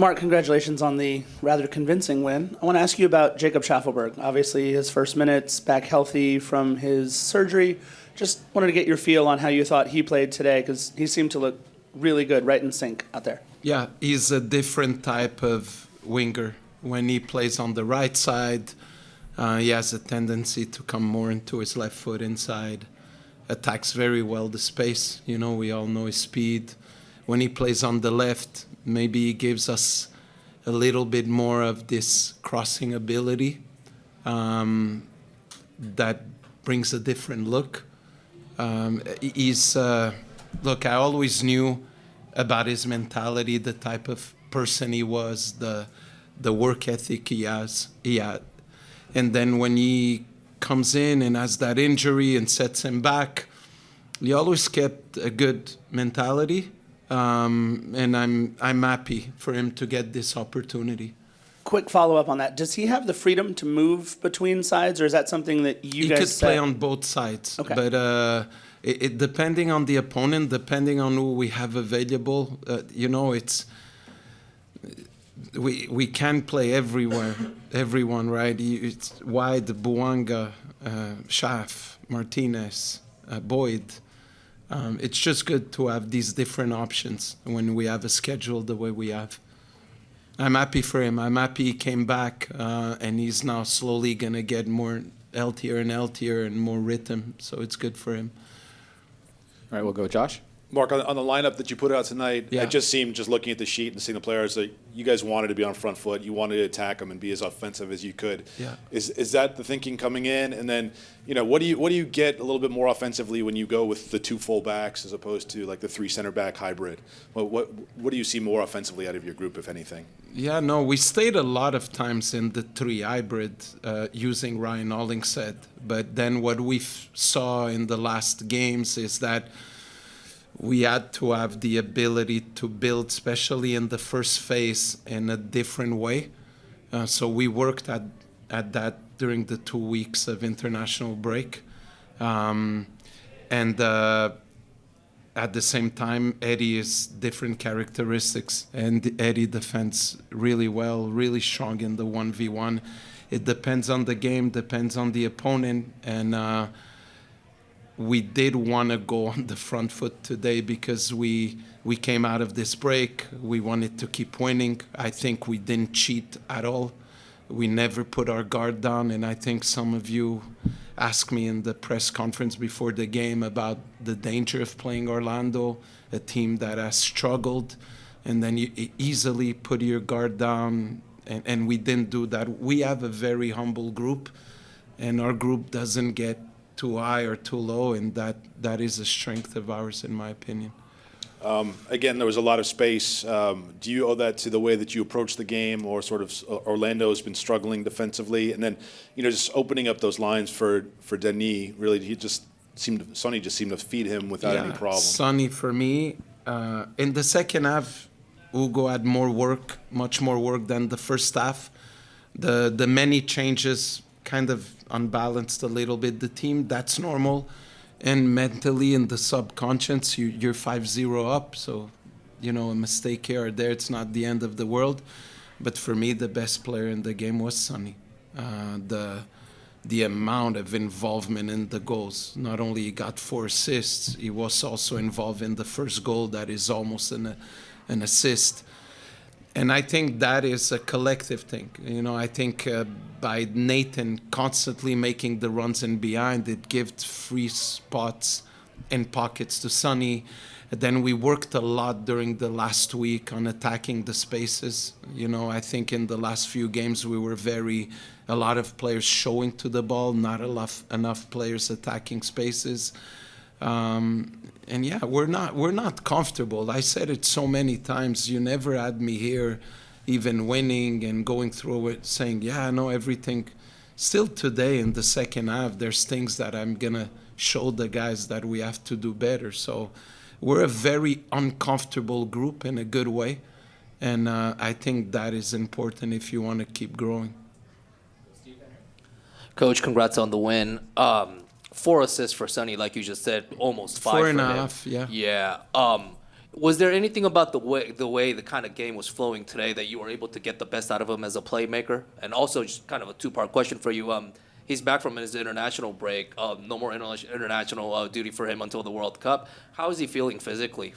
Mark, congratulations on the rather convincing win. I want to ask you about Jacob Shaffleberg. Obviously, his first minutes back healthy from his surgery. Just wanted to get your feel on how you thought he played today, because he seemed to look really good, right in sync out there. Yeah, he's a different type of winger. When he plays on the right side, he has a tendency to come more into his left foot inside. Attacks very well the space. You know, we all know his speed. When he plays on the left, maybe he gives us a little bit more of this crossing ability that brings a different look. Look, I always knew about his mentality, the type of person he was, the work ethic he had. And then when he comes in and has that injury and sets him back, he always kept a good mentality. And I'm happy for him to get this opportunity. Quick follow-up on that. Does he have the freedom to move between sides, or is that something that you guys He could play on both sides. Okay. But it depending on the opponent, depending on who we have available, we can play everywhere, everyone, right? It's wide, Bouanga, Schaff, Martinez, Boyd. It's just good to have these different options when we have a schedule the way we have. I'm happy for him. I'm happy he came back, and he's now slowly going to get more healthier and more rhythm, so it's good for him. All right, we'll go Josh. Mark, on the lineup that you put out tonight, Yeah. it just seemed, just looking at the sheet and seeing the players, that you guys wanted to be on front foot. You wanted to attack them and be as offensive as you could. Yeah. Is that the thinking coming in? And then, what do you get a little bit more offensively when you go with the two fullbacks as opposed to like the three center back hybrid? What do you see more offensively out of your group, if anything? Yeah, no, we stayed a lot of times in the three hybrid using Ryan Hollingshead. But then what we saw in the last games is that we had to have the ability to build, especially in the first phase, in a different way. So we worked at that during the 2 weeks of international break. And at the same time, Eddie is different characteristics. And Eddie defends really well, really strong in the 1v1. It depends on the game, depends on the opponent. And we did want to go on the front foot today because we came out of this break. We wanted to keep winning. I think we didn't cheat at all. We never put our guard down. And I think some of you asked me in the press conference before the game about the danger of playing Orlando, a team that has struggled. And then you easily put your guard down. And we didn't do that. We have a very humble group. And our group doesn't get too high or too low, and that is a strength of ours, in my opinion. Again, there was a lot of space. Do you owe that to the way that you approach the game, or sort of Orlando's been struggling defensively, and then just opening up those lines for Denis? Really, Sonny just seemed to feed him without any problem. Sonny, for me, in the second half, Hugo had much more work than the first half. The many changes kind of unbalanced a little bit the team. That's normal. And mentally in the subconscious, you're 5-0 up. So, a mistake here or there, it's not the end of the world. But for me, the best player in the game was Sonny. The amount of involvement in the goals. Not only he got 4 assists, he was also involved in the first goal that is almost an assist. And I think that is a collective thing. I think by Nathan constantly making the runs in behind, it gives free spots and pockets to Sonny. Then we worked a lot during the last week on attacking the spaces. I think in the last few games we were a lot of players showing to the ball, not enough players attacking spaces. And yeah, we're not comfortable. I said it so many times. You never had me here even winning and going through it saying, yeah, I know everything. Still today in the second half, there's things that I'm going to show the guys that we have to do better. So we're a very uncomfortable group in a good way. And I think that is important if you want to keep growing. Coach, congrats on the win. 4 assists for Sonny, like you just said, almost 5 4 for and a him. half, yeah. Yeah. Was there anything about the way the kind of game was flowing today that you were able to get the best out of him as a playmaker? And also, just kind of a two-part question for you. He's back from his international break. No more international duty for him until the World Cup. How is he feeling physically?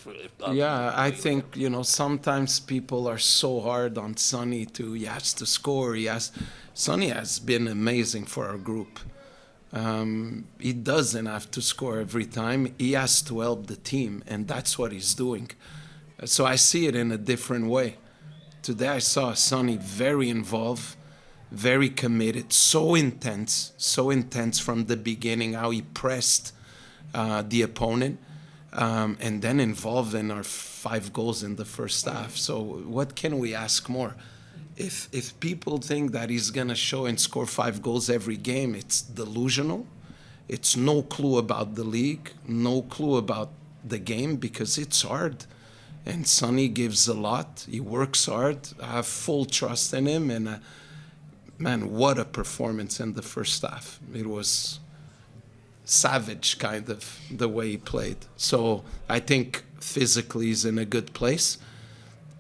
Yeah, I think, sometimes people are so hard on Sonny he has to score. Sonny has been amazing for our group. He doesn't have to score every time. He has to help the team, and that's what he's doing. So I see it in a different way. Today I saw Sonny very involved, very committed, so intense from the beginning, how he pressed the opponent, and then involved in our 5 goals in the first half. So what can we ask more? If people think that he's going to show and score 5 goals every game, it's delusional. It's no clue about the league, no clue about the game, because it's hard. And Sonny gives a lot. He works hard. I have full trust in him. And man, what a performance in the first half. It was savage, kind of, the way he played. So I think physically he's in a good place.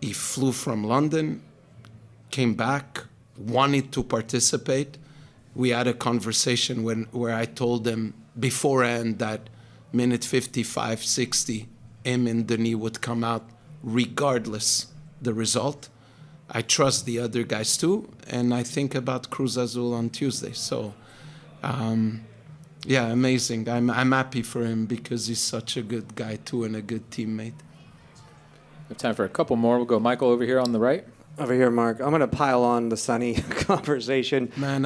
He flew from London, came back, wanted to participate. We had a conversation where I told him beforehand that minute 55, 60, him and Denis would come out regardless the result. I trust the other guys too, and I think about Cruz Azul on Tuesday. So, yeah, amazing. I'm happy for him because he's such a good guy too and a good teammate. We have time for a couple more. We'll go Michael over here on the right. Over here, Mark. I'm going to pile on the Sonny conversation. Man,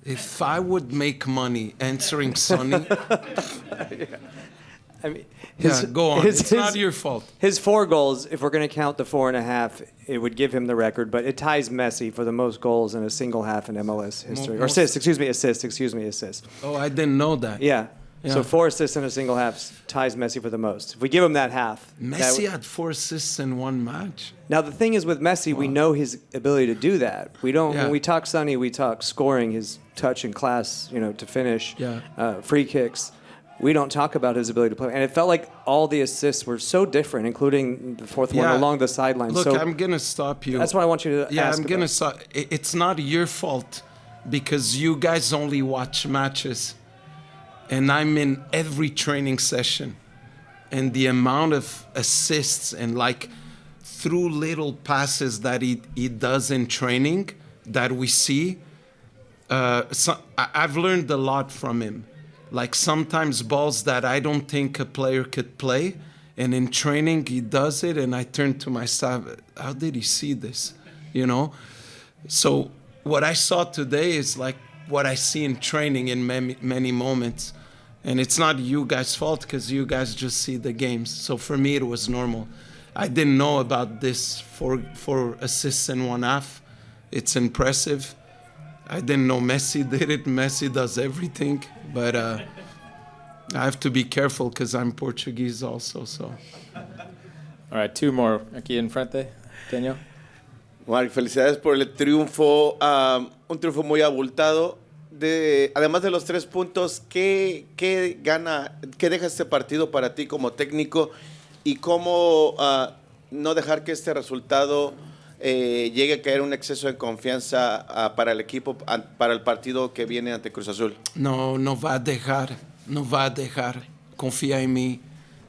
if I would make money answering Sonny, I mean, go on. It's not your fault. His 4 goals, if we're going to count the 4.5, it would give him the record, but it ties Messi for the most goals in a single half in MLS history. Or assists. Oh, I didn't know that. Yeah. So 4 assists in a single half ties Messi for the most. If we give him that half. Messi had 4 assists in 1 match. Now, the thing is with Messi, we know his ability to do that. We don't. Yeah. When we talk Sonny, we talk scoring, his touch and class, to finish, free kicks. We don't talk about his ability to play. And it felt like all the assists were so different, including the 4th one along the sideline. Look, so I'm going to stop you. That's what I want you to ask I'm going to stop. It's not your fault because you guys only watch matches. And I'm in every training session. And the amount of assists and through little passes that he does in training that we see, I've learned a lot from him. Sometimes balls that I don't think a player could play, and in training he does it, and I turn to my staff, how did he see this? So what I saw today is what I see in training in many moments. And it's not you guys' fault because you guys just see the games. So for me, it was normal. I didn't know about this 4 assists in 1 half. It's impressive. I didn't know Messi did it. Messi does everything. But I have to be careful because I'm Portuguese also. So. All right, 2 more. Aquí enfrente, Daniel. Marc, felicidades por el triunfo. Un triunfo muy abultado. Además de los 3 puntos, ¿qué deja este partido para ti como técnico y cómo no dejar que este resultado llegue a caer un exceso de confianza para el equipo, para el partido que viene ante Cruz Azul? No va a dejar. Confía en mí.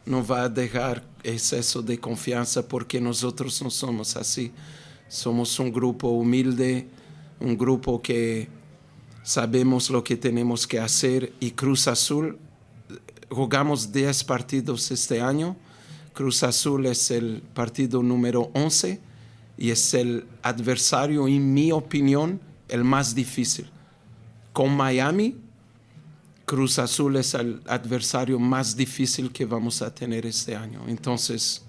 No va a dejar exceso de confianza porque nosotros no somos así. Somos un grupo humilde, un grupo que sabemos lo que tenemos que hacer y Cruz Azul, jugamos 10 partidos este año. Cruz Azul es el partido número 11 y es el adversario, en mi opinión, el más difícil. Con Miami, Cruz Azul es el adversario más difícil que vamos a tener este año. Entonces,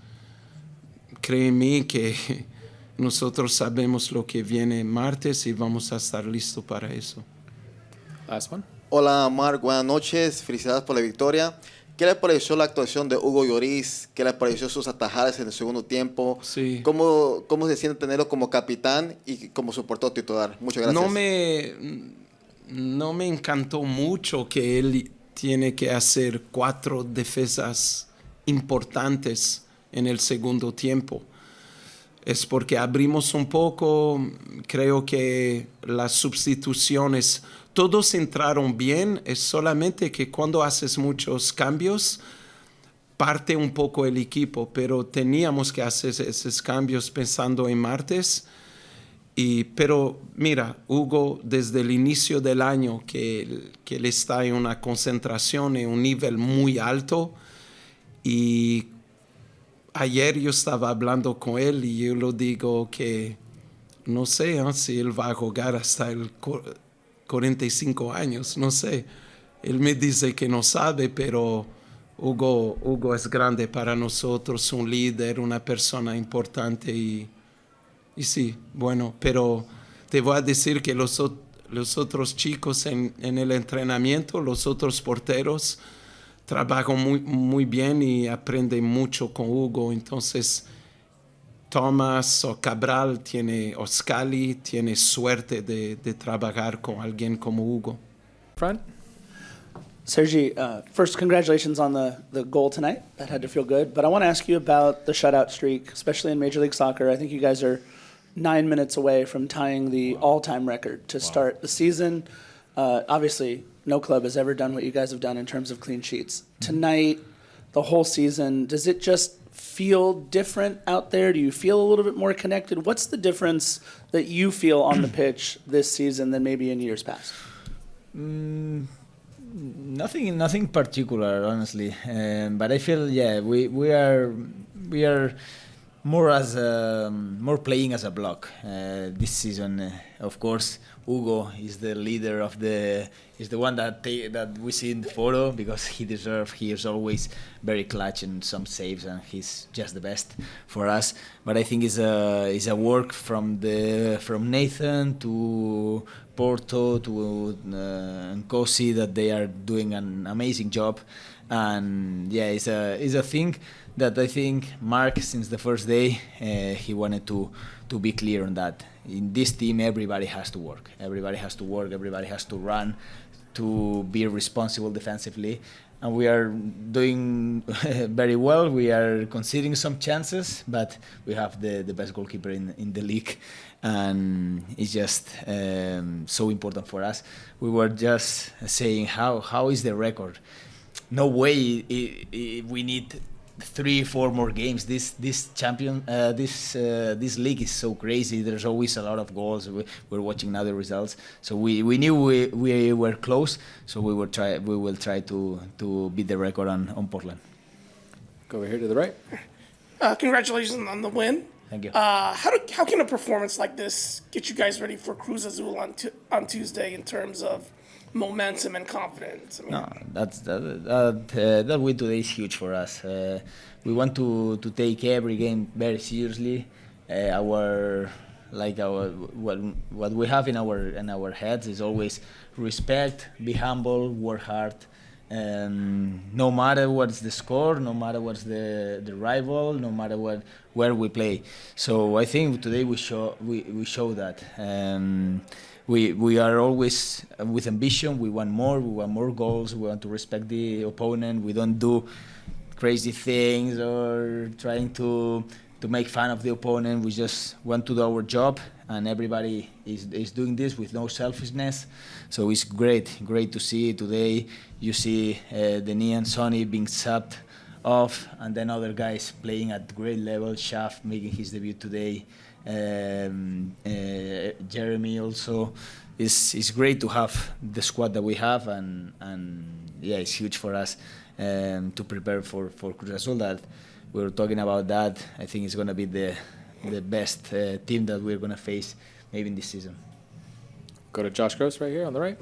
créeme que nosotros sabemos lo que viene martes y vamos a estar listos para eso. Last one. Hola, Marc, buenas noches. Felicidades por la victoria. ¿Qué le pareció la actuación de Hugo Lloris? ¿Qué le pareció sus atajadas en el segundo tiempo? Sí. ¿Cómo se siente tenerlo como capitán y como su portero titular? Muchas gracias. No me encantó mucho que él tiene que hacer 4 defensas importantes en el segundo tiempo. Es porque abrimos un poco, creo que las sustituciones, todos entraron bien, es solamente que cuando haces muchos cambios, parte un poco el equipo, pero teníamos que hacer esos cambios pensando en martes. Pero mira, Hugo, desde el inicio del año que él está en una concentración en un nivel muy alto, y ayer yo estaba hablando con él y yo le digo que no sé si él va a jugar hasta el 45 años, no sé. Él me dice que no sabe, pero Hugo es grande para nosotros, un líder, una persona importante y sí, bueno, pero te voy a decir que los otros chicos en el entrenamiento, los otros porteros, trabajan muy bien y aprenden mucho con Hugo. Entonces, Thomas o Cabral o Scali tiene suerte de trabajar con alguien como Hugo. Front. Sergi, first, congratulations on the goal tonight. That had to feel good. But I want to ask you about the shutout streak, especially in Major League Soccer. I think you guys are 9 minutes away from tying the all-time record to start the season. Obviously, no club has ever done what you guys have done in terms of clean sheets. Tonight, the whole season, does it just feel different out there? Do you feel a little bit more connected? What's the difference that you feel on the pitch this season than maybe in years past? Nothing particular, honestly. But I feel, we are more playing as a block this season. Of course, Hugo is the leader is the one that we see in the photo because he is always very clutch and some saves, and he's just the best for us. But I think it's a work from Nathan to Porto to Nkosi that they are doing an amazing job, and it's a thing that I think Mark, since the first day, he wanted to be clear on that. In this team, everybody has to work. Everybody has to run, to be responsible defensively. And we are doing very well. We are conceding some chances, but we have the best goalkeeper in the league. And it's just so important for us. We were just saying, how is the record? No way we need 3-4 more games. This league is so crazy. There's always a lot of goals. We're watching now the results, so we knew we were close. So we will try to beat the record on Portland. Go over here to the right. Congratulations on the win. Thank you. How can a performance like this get you guys ready for Cruz Azul on Tuesday in terms of momentum and confidence? No, that win today is huge for us. We want to take every game very seriously. What we have in our heads is always respect, be humble, work hard. No matter what's the score, no matter what's the rival, no matter where we play. So I think today we show that. We are always with ambition. We want more goals. We want to respect the opponent. We don't do crazy things or trying to make fun of the opponent. We just want to do our job, and everybody is doing this with no selfishness. So it's great to see today. You see Denis and Sonny being subbed off, and then other guys playing at great level. Shaff making his debut today. Jeremy also. It's great to have the squad that we have, and it's huge for us to prepare for Cruz Azul. That we were talking about that. I think it's going to be the best team that we're going to face maybe in this season. Go to Josh Gross right here on the right.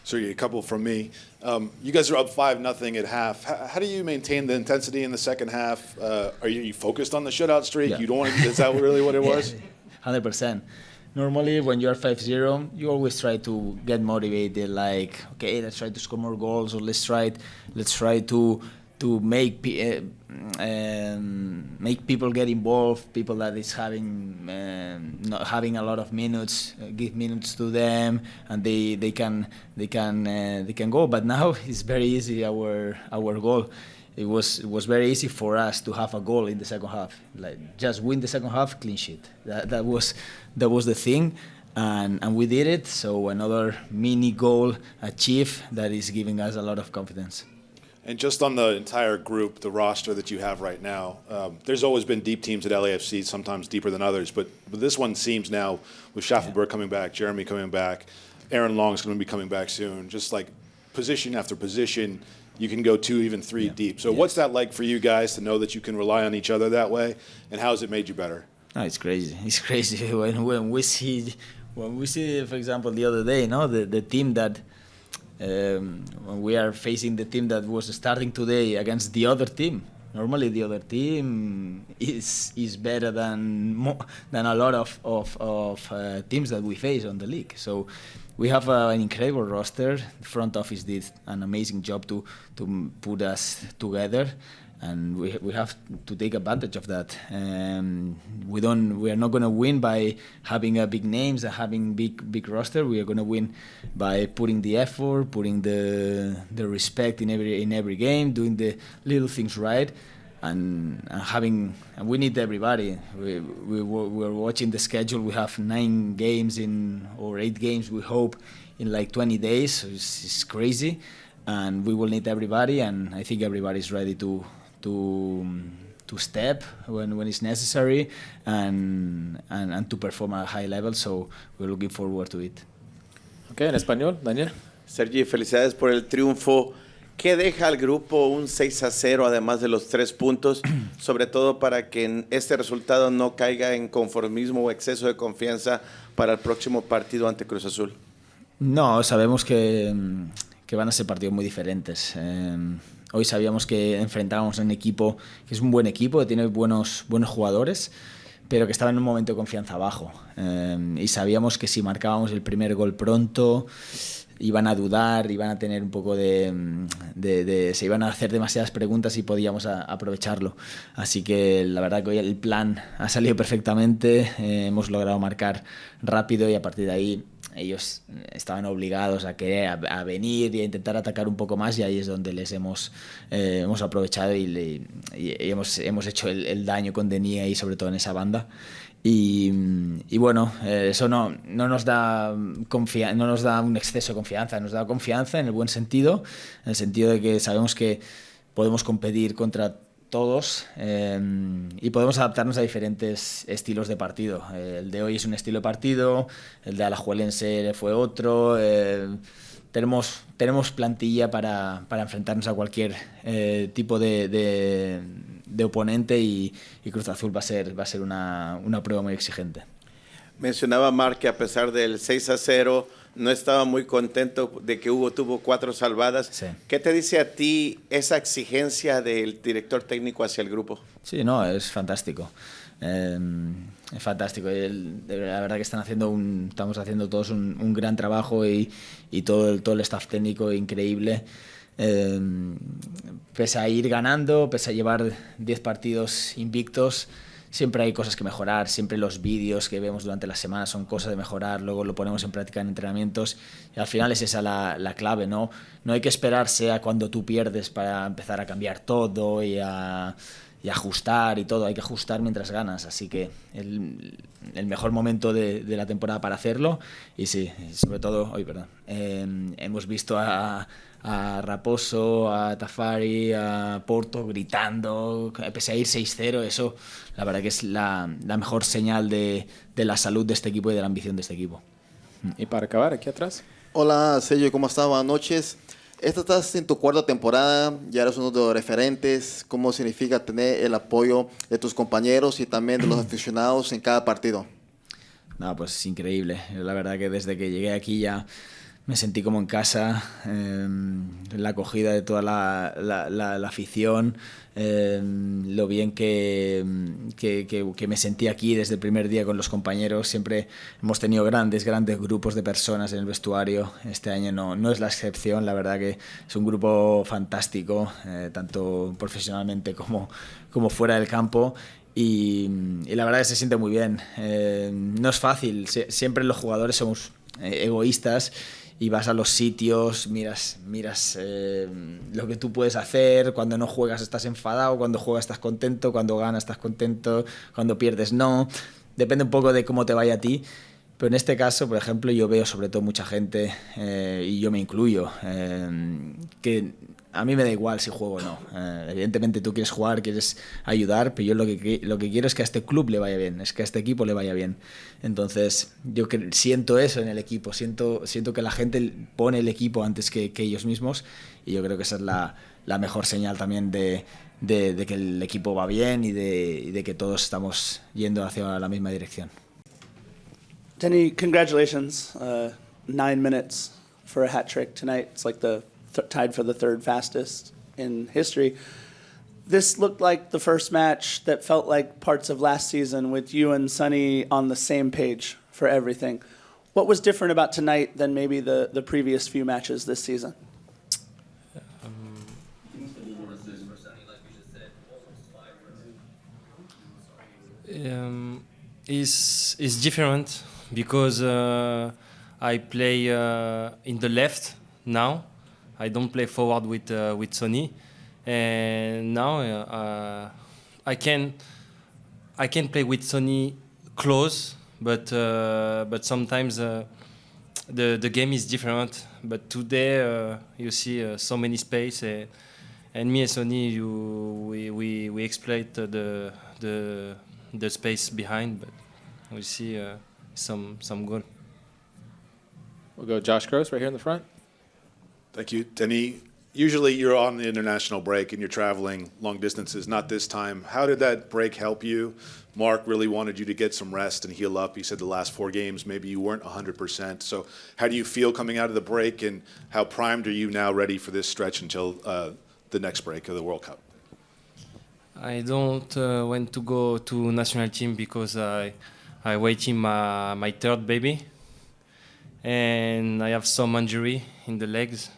So a couple from me. You guys are up 5-0 at half. How do you maintain the intensity in the second half? Are you focused on the shutout streak? Yeah. You don't want to, is that really what it was? 100%. Normally, when you are 5-0, you always try to get motivated. Like, okay, let's try to score more goals, or let's try to make people get involved. People that is not having a lot of minutes, give minutes to them, and they can go. But now it's very easy. Our goal. it was very easy for us to have a goal in the second half. Like just win the second half, clean sheet. That was the thing, and we did it. So another mini goal achieved that is giving us a lot of confidence. And just on the entire group, the roster that you have right now, there's always been deep teams at LAFC, sometimes deeper than others. But this one seems now, with Shaffleberg coming back, Jeremy coming back, Aaron Long's going to be coming back soon, just like position after position, you can go 2, even 3 deep. So what's that like for you guys to know that you can rely on each other that way? And how has it made you better? No, it's crazy. It's crazy when we see, for example, the other day, the team that when we are facing the team that was starting today against the other team. Normally, the other team is better than a lot of teams that we face on the league. So we have an incredible roster. The front office did an amazing job to put us together, and we have to take advantage of that. We are not going to win by having big names and having big roster. We are going to win by putting the effort, putting the respect in every game, doing the little things right, and we need everybody. We're watching the schedule. We have 9 games or 8 games, we hope, in like 20 days. So it's crazy, and we will need everybody, and I think everybody's ready to step when it's necessary and to perform at a high level. So we're looking forward to it. Ok, en español, Daniel. Sergi, felicidades por el triunfo. ¿Qué deja al grupo un 6-0, además de los 3 puntos? Sobre todo para que este resultado no caiga en conformismo o exceso de confianza para el próximo partido ante Cruz Azul. No, sabemos que van a ser partidos muy diferentes. Hoy sabíamos que enfrentábamos a un equipo que es un buen equipo, que tiene buenos jugadores, pero que estaba en un momento de confianza bajo. Y sabíamos que si marcábamos el primer gol pronto, iban a dudar, iban a tener un poco se iban a hacer demasiadas preguntas y podíamos aprovecharlo. Así que la verdad que hoy el plan ha salido perfectamente, hemos logrado marcar rápido y a partir de ahí ellos estaban obligados a venir y a intentar atacar un poco más, y ahí es donde les hemos aprovechado y hemos hecho el daño con Denis ahí, sobre todo en esa banda. Y bueno, eso no nos da un exceso de confianza, nos da confianza en el buen sentido, en el sentido de que sabemos que podemos competir contra todos y podemos adaptarnos a diferentes estilos de partido. El de hoy es un estilo de partido, el de Alajuelense fue otro. Tenemos plantilla para enfrentarnos a cualquier tipo de oponente, y Cruz Azul va a ser una prueba muy exigente. Mencionaba Marc que a pesar del 6-0 no estaba muy contento de que Hugo tuvo 4 salvadas. Sí. ¿Qué te dice a ti esa exigencia del director técnico hacia el grupo? Sí, no, es fantástico. Es fantástico. La verdad que estamos haciendo todos un gran trabajo y todo el staff técnico increíble. Pese a ir ganando, pese a llevar 10 partidos invictos, siempre hay cosas que mejorar. Siempre los vídeos que vemos durante la semana son cosas de mejorar, luego lo ponemos en práctica en entrenamientos y al final es esa la clave, ¿no? No hay que esperarse a cuando tú pierdes para empezar a cambiar todo y ajustar y todo. Hay que ajustar mientras ganas, así que el mejor momento de la temporada para hacerlo. Y sí, sobre todo hoy, hemos visto a Raposo, a Tafari, a Porto gritando, pese a ir 6-0. Eso la verdad que es la mejor señal de la salud de este equipo y de la ambición de este equipo. Y para acabar, aquí atrás. Hola, Sergio, ¿cómo estás? Buenas noches. Esta estás en tu 4ª temporada, ya eres uno de los referentes. ¿Cómo significa tener el apoyo de tus compañeros y también de los aficionados en cada partido? No, pues es increíble. La verdad que desde que llegué aquí ya me sentí como en casa, la acogida de toda la afición, lo bien que me sentí aquí desde el primer día con los compañeros. Siempre hemos tenido grandes grupos de personas en el vestuario. Este año no es la excepción. La verdad que es un grupo fantástico, tanto profesionalmente como fuera del campo. Y la verdad que se siente muy bien. No es fácil. Siempre los jugadores somos egoístas y vas a los sitios, miras lo que tú puedes hacer, cuando no juegas estás enfadado, cuando juegas estás contento, cuando ganas estás contento, cuando pierdes no. Depende un poco de cómo te vaya a ti. Pero en este caso, por ejemplo, yo veo sobre todo mucha gente, y yo me incluyo, que a mí me da igual si juego o no. Evidentemente tú quieres jugar, quieres ayudar, pero yo lo que quiero es que a este club le vaya bien, es que a este equipo le vaya bien. Entonces yo siento eso en el equipo, siento que la gente pone el equipo antes que ellos mismos, y yo creo que esa es la mejor señal también de que el equipo va bien y de que todos estamos yendo hacia la misma dirección. Denis, congratulations. 9 minutes for a hat trick tonight. It's like tied for the third fastest in history. This looked like the first match that felt like parts of last season with you and Sonny on the same page for everything. What was different about tonight than maybe the previous few matches this season? Is different because I play in the left now. I don't play forward with Sonny, and now I can play with Sonny close, but sometimes the game is different. But today you see so many space, and me and Sonny we exploit the space behind, but we see some goal. We'll go Josh Gross right here in the front. Thank you, Denis. Usually you're on the international break and you're traveling long distances, not this time. How did that break help you? Mark really wanted you to get some rest and heal up. He said the last 4 games, maybe you weren't 100%. So how do you feel coming out of the break, and how primed are you now ready for this stretch until the next break of the World Cup? I don't want to go to national team because I waiting my third baby, and I have some injury in the legs.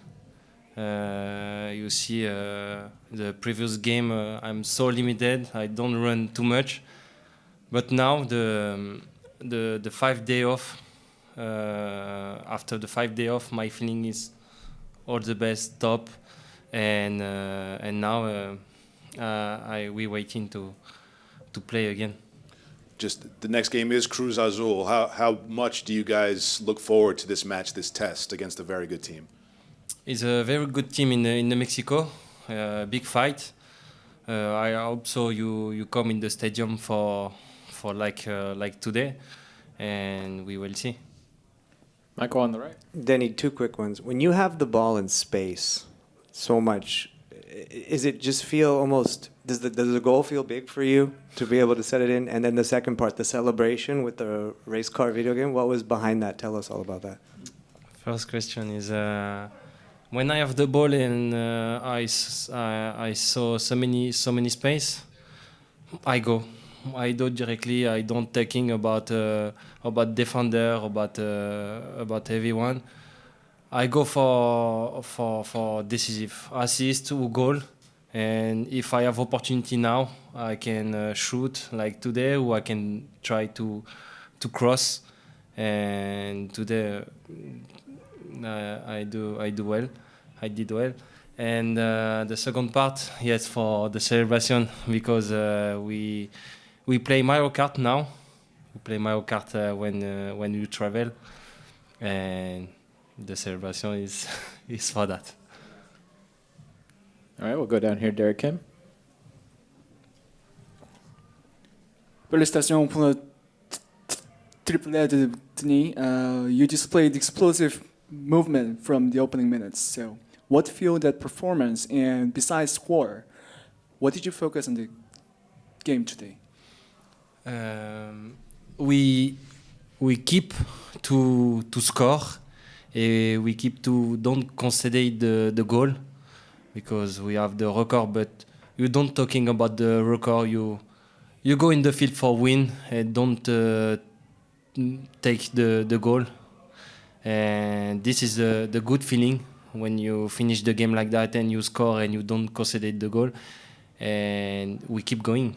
You see, the previous game I'm so limited. I don't run too much, but now the 5 day off. After the 5 day off, my feeling is all the best, top, and now we waiting to play again. Just the next game is Cruz Azul. How much do you guys look forward to this match, this test against a very good team? It's a very good team in Mexico. Big fight. I hope so. You come in the stadium for like today, and we will see. Michael on the right. Denny, 2 quick ones. When you have the ball in space so much, is it just feel almost, does the goal feel big for you to be able to set it in? And then the second part, the celebration with the race car video game, what was behind that? Tell us all about that. First question is when I have the ball and I saw so many space, I go. I do directly. I don't thinking about defender, about everyone. I go for decisive assist or goal, and if I have opportunity now, I can shoot like today, or I can try to cross. And today I did well. And the second part, yes, for the celebration, because we play Mario Kart now. We play Mario Kart when you travel, and the celebration is for that. All right, we'll go down here, Derek Kim. Félicitations pour le triplé de Denis. You displayed explosive movement from the opening minutes. So, what fueled that performance? And besides score, what did you focus on the game today? We keep to score. We keep to don't consider the goal, because we have the record, but you don't talking about the record. You go in the field for win and don't take the goal. And this is the good feeling when you finish the game like that and you score and you don't consider the goal. And we keep going.